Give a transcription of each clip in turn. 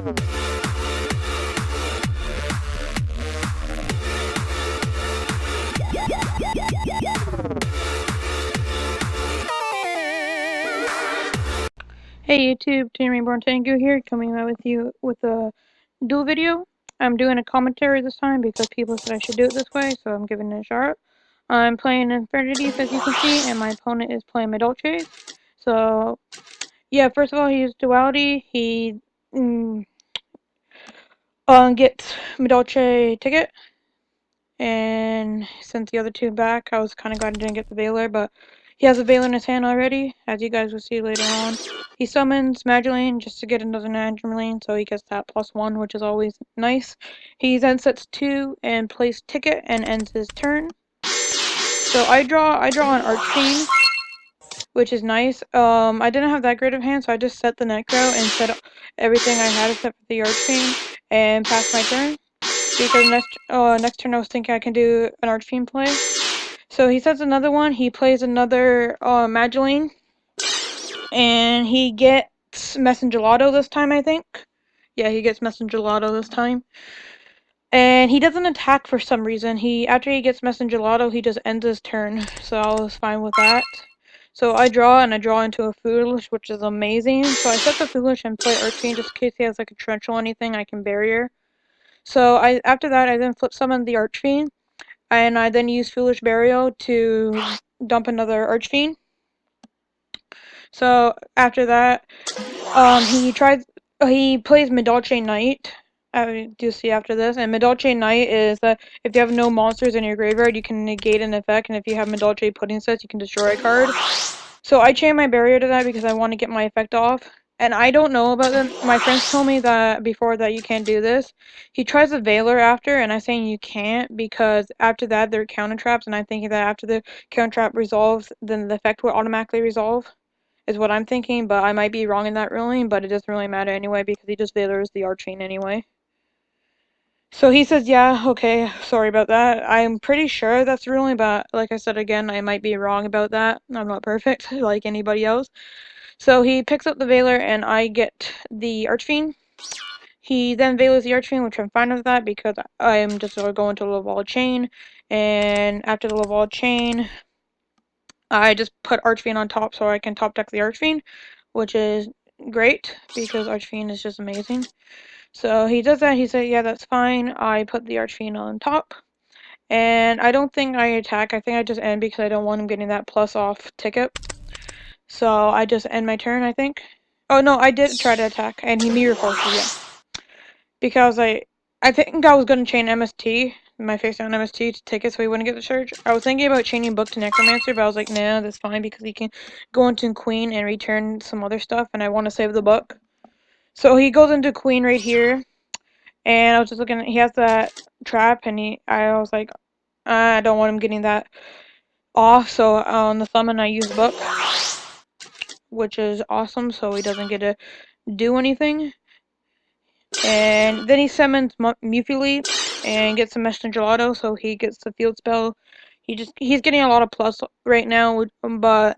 Hey YouTube, Tengu here, coming out with you with a duel video. I'm doing a commentary this time because people said I should do it this way, so I'm giving it a shot. I'm playing Infernitys, as you can see, and my opponent is playing Madolche. So, yeah, first of all, he used Duality. He gets Madolche ticket, and since the other two back, I was kind of glad I didn't get the Veiler, but he has a Veiler in his hand already, as you guys will see later on. He summons Madolche just to get another Madolche, so he gets that +1, which is always nice. He then sets 2 and plays ticket and ends his turn. So I draw an Archfiend, which is nice. I didn't have that great of hand, so I just set the Necro and set everything I had except for the Archfiend and passed my turn. Because next turn I was thinking I can do an Archfiend play. So he sets another one, he plays another Madolche, and he gets Messengelato this time, I think. Yeah, he gets Messengelato this time. And he doesn't attack for some reason. After he gets Messengelato, he just ends his turn, so I was fine with that. So I draw into a Foolish, which is amazing. So I set the Foolish and play Archfiend just in case he has like a Torrential or anything I can barrier. So after that, I then flip summon the Archfiend, and I then use Foolish Burial to dump another Archfiend. So after that, he plays Madolche Knight. I do see after this, and Madolche Knight is that if you have no monsters in your graveyard, you can negate an effect, and if you have Madolche Pudding sets, you can destroy a card. So I chain my barrier to that because I want to get my effect off. And I don't know about them. My friends told me that before that you can't do this. He tries a Veiler after, and I'm saying you can't because after that they're counter traps, and I'm thinking that after the counter trap resolves, then the effect will automatically resolve, is what I'm thinking, but I might be wrong in that ruling, but it doesn't really matter anyway because he just Veilers the Archfiend anyway. So he says, yeah, okay, sorry about that. I'm pretty sure that's the ruling, but like I said again, I might be wrong about that. I'm not perfect, like anybody else. So he picks up the Veiler, and I get the Archfiend. He then Veilers the Archfiend, which I'm fine with that because I'm just going to Laval Chain, and after the Laval Chain, I just put Archfiend on top so I can top deck the Archfiend, which is great because Archfiend is just amazing. So he does that. He said, yeah, that's fine. I put the Archfiend on top. And I don't think I attack. I think I just end because I don't want him getting that plus off ticket. So I just end my turn, I think. Oh, no, I did try to attack. And he mirror forces, yeah. Because I think I was going to chain MST, my face down MST, to take it so he wouldn't get the charge. I was thinking about chaining Book to Necromancer, but I was like, nah, that's fine because he can go into Queen and return some other stuff, and I want to save the Book. So he goes into Queen right here, and I was just looking, he has that trap, and I was like, I don't want him getting that off, so on the summon I use Book, which is awesome, so he doesn't get to do anything. And then he summons Mufuli and gets a Messengelato, so he gets the field spell. He's getting a lot of plus right now, but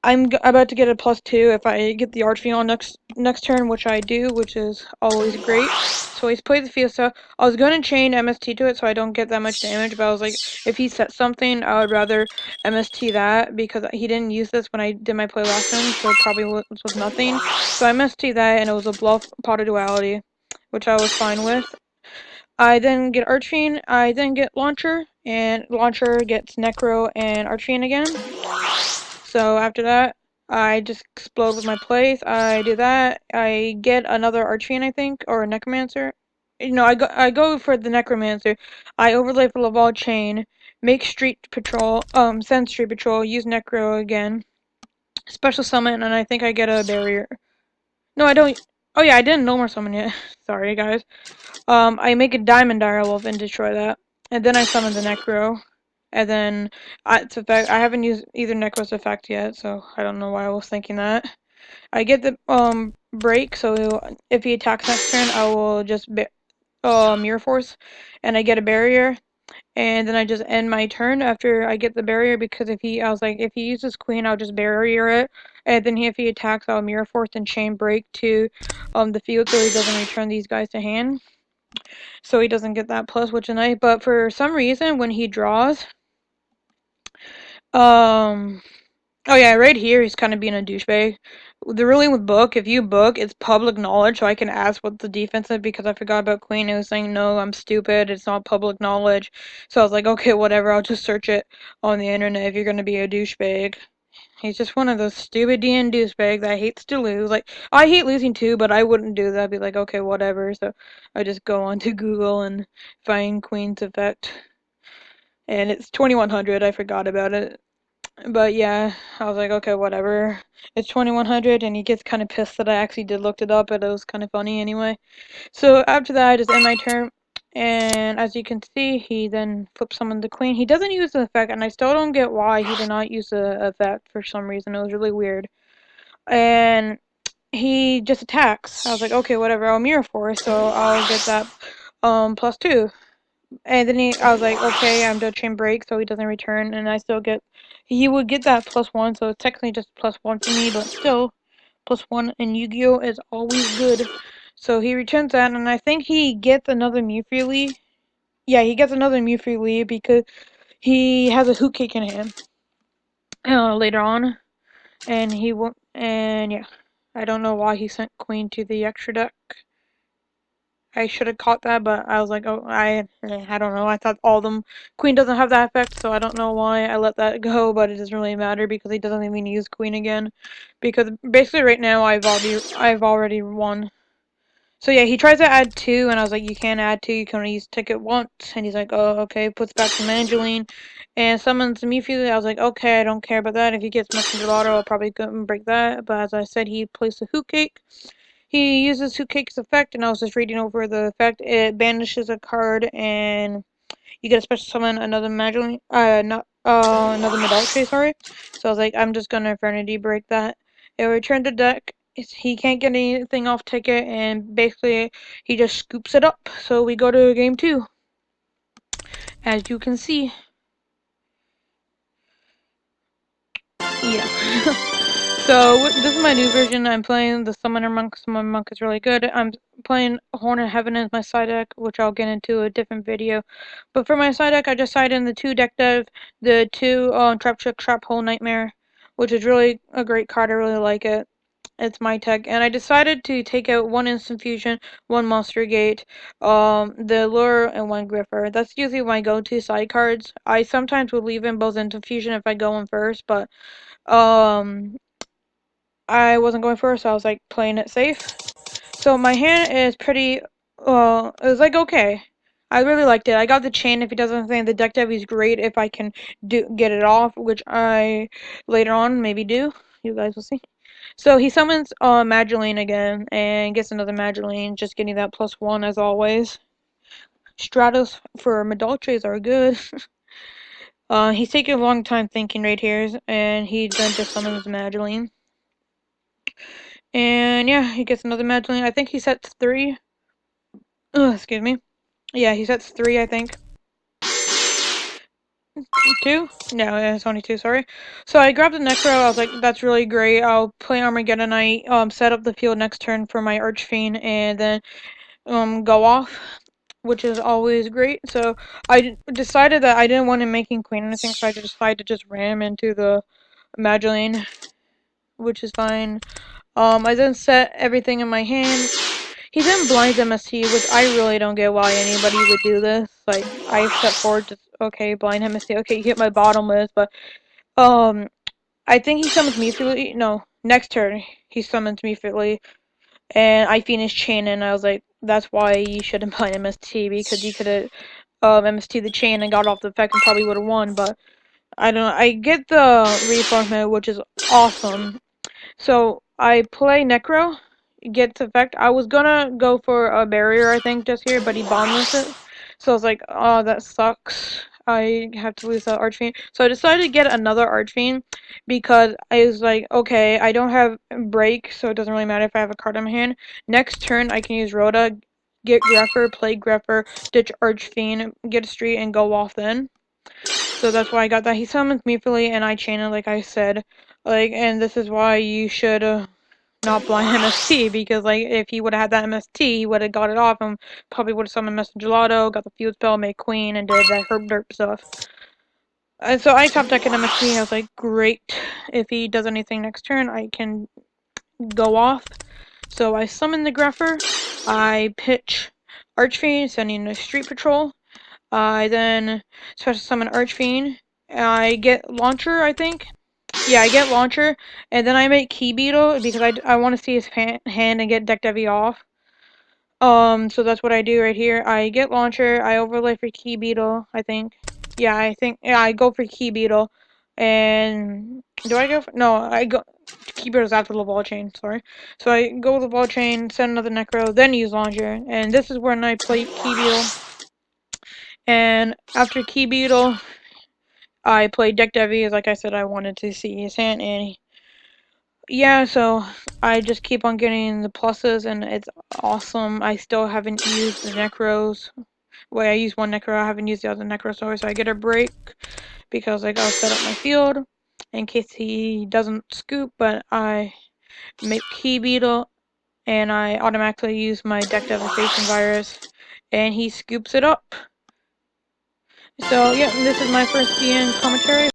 I'm about to get a +2 if I get the Archfiend on next turn, which I do, which is always great. So he's played the Fiesta. I was going to chain MST to it so I don't get that much damage, but I was like, if he sets something, I would rather MST that because he didn't use this when I did my play last time, so it probably was nothing. So I MST that, and it was a bluff Pot of Duality, which I was fine with. I then get Archfiend, I then get Launcher, and Launcher gets Necro and Archfiend again. So after that, I just explode with my plays. I do that. I get another Archfiend, I think, or a Necromancer. No, I go for the Necromancer. I overlay for Laval Chain, make Street Patrol, send Street Patrol, use Necro again, special summon, and I think I get a barrier. No, I don't. Oh yeah, I didn't no more summon yet. Sorry, guys. I make a Diamond Direwolf and destroy that, and then I summon the Necro. And then its effect, I haven't used either Necro's effect yet, so I don't know why I was thinking that. I get the break, so if he attacks next turn, I will just Mirror Force, and I get a barrier. And then I just end my turn after I get the barrier, because I was like, if he uses queen, I'll just barrier it, and then if he attacks, I'll mirror force and chain break to the field, so he doesn't return these guys to hand, so he doesn't get that plus, which is nice. But for some reason, when he draws, oh yeah, right here he's kind of being a douchebag. The ruling with book, if you book, it's public knowledge, so I can ask what the defense is, because I forgot about queen. It was saying, no, I'm stupid, it's not public knowledge. So I was like, okay, whatever, I'll just search it on the internet if you're gonna be a douchebag. He's just one of those stupid DN douchebags that hates to lose. Like, I hate losing too, but I wouldn't do that. I'd be like, okay, whatever. So I just go onto Google and find queen's effect. And it's 2100, I forgot about it. But yeah, I was like, okay, whatever. It's 2100, and he gets kind of pissed that I actually did looked it up, but it was kind of funny anyway. So after that, I just end my turn, and as you can see, he then flips summon the queen. He doesn't use the effect, and I still don't get why he did not use the effect for some reason. It was really weird. And he just attacks. I was like, okay, whatever, I'll mirror force, so I'll get that +2. And then I was like, okay, I'm done chain break, so he doesn't return, and I still get, he would get that +1, so it's technically just +1 for me, but still, +1 in Yu-Gi-Oh! Is always good. So he returns that, and I think he gets another Mew Freely. Yeah, he gets another Mew Freely because he has a Hoot Cake in hand later on, and he won't, and yeah. I don't know why he sent Queen to the extra deck. I should have caught that, but I was like, oh, I don't know. I thought all of them, Queen doesn't have that effect, so I don't know why I let that go, but it doesn't really matter because he doesn't even use Queen again. Because basically right now I've already won. So yeah, he tries to add 2, and I was like, you can't add 2, you can only use ticket once. And he's like, oh, okay, puts back to Mangeline, and summons Mewtwo. I was like, okay, I don't care about that. If he gets Messenger Lotto, I'll probably go break that. But as I said, he placed a Hoot Cake. He uses Hoot Cake's effect, and I was just reading over the effect. It banishes a card, and you get a special summon another Magdalene, not, another Madolche, sorry. So I was like, I'm just gonna Infernity break that. It returned the deck. He can't get anything off ticket, and basically, he just scoops it up. So we go to game 2, as you can see. Yeah. So this is my new version. I'm playing the Summoner Monk. Summoner Monk is really good. I'm playing Horn of Heaven as my side deck, which I'll get into a different video. But for my side deck, I just side in the 2 deck dev, the 2 Trap Trick Trap Hole Nightmare, which is really a great card. I really like it. It's my tech, and I decided to take out 1 Instant Fusion, 1 Monster Gate, the Lure, and 1 Griffer. That's usually my go-to side cards. I sometimes will leave in both Instant Fusion if I go in first, but um I wasn't going for it, so I was like playing it safe. So my hand is pretty, it was like okay. I really liked it. I got the chain. If he does anything, the deck dev is great if I can get it off, which I later on maybe do. You guys will see. So he summons Magdalene again and gets another Magdalene, just getting that +1 as always. Stratos for Madolches are good. He's taking a long time thinking right here, and he then just summons Magdalene. And yeah, he gets another Magdalene. I think he sets 3. Excuse me. Yeah, he sets 3, I think. 2? No, it's only 2, sorry. So I grabbed the Necro. I was like, that's really great. I'll play Armageddonite, set up the field next turn for my Archfiend, and then go off, which is always great. So I decided that I didn't want him making Queen or anything, so I decided to just ram into the Magdalene, which is fine. I then set everything in my hand. He then blinds MST, which I really don't get why anybody would do this. Like, I set forward just, okay, blind MST, okay, you hit my bottomless, but, I think he summons me Philly. No, next turn, he summons me Philly, and I finished chain, and I was like, that's why you shouldn't blind MST, because you could have, MST the chain and got off the effect and probably would have won, but, I don't know, I get the reinforcement, which is awesome. So I play Necro, gets effect. I was gonna go for a barrier, I think, just here, but he bombs it. So I was like, oh, that sucks. I have to lose that Archfiend. So I decided to get another Archfiend because I was like, okay, I don't have break, so it doesn't really matter if I have a card in my hand. Next turn, I can use Rhoda, get Greffer, play Greffer, ditch Archfiend, get a street, and go off then. So that's why I got that. He summons Meeply, and I chain it like I said. And this is why you should not blind MST, because if he would have had that MST, he would have got it off and probably would have summoned Mr. Gelato, got the field spell, made Queen, and did that herb derp stuff. And so I top deck an MST. I was like, great. If he does anything next turn, I can go off. So I summon the Greffer. I pitch Archfiend, sending a Street Patrol. I then special summon Archfiend. I get Launcher, I think. Yeah, I get Launcher, and then I make Key Beetle because I want to see his hand and get Deck Devi off. So that's what I do right here. I get Launcher, I overlay for Key Beetle, I think. Yeah, I go for Key Beetle. And do I go for, no, I go, Key Beetle's after the Ball Chain, sorry. So I go with the Ball Chain, send another Necro, then use Launcher. And this is when I play Key Beetle. And after Key Beetle, I played Deck Devi, like I said, I wanted to see his hand, and yeah, so I just keep on getting the pluses, and it's awesome. I still haven't used the Necros. Well, I used one Necro, I haven't used the other Necro, so I get a break, because I'll set up my field, in case he doesn't scoop, but I make Key Beetle, and I automatically use my Deck Devastation Virus, and he scoops it up. So, yeah, this is my first DN commentary.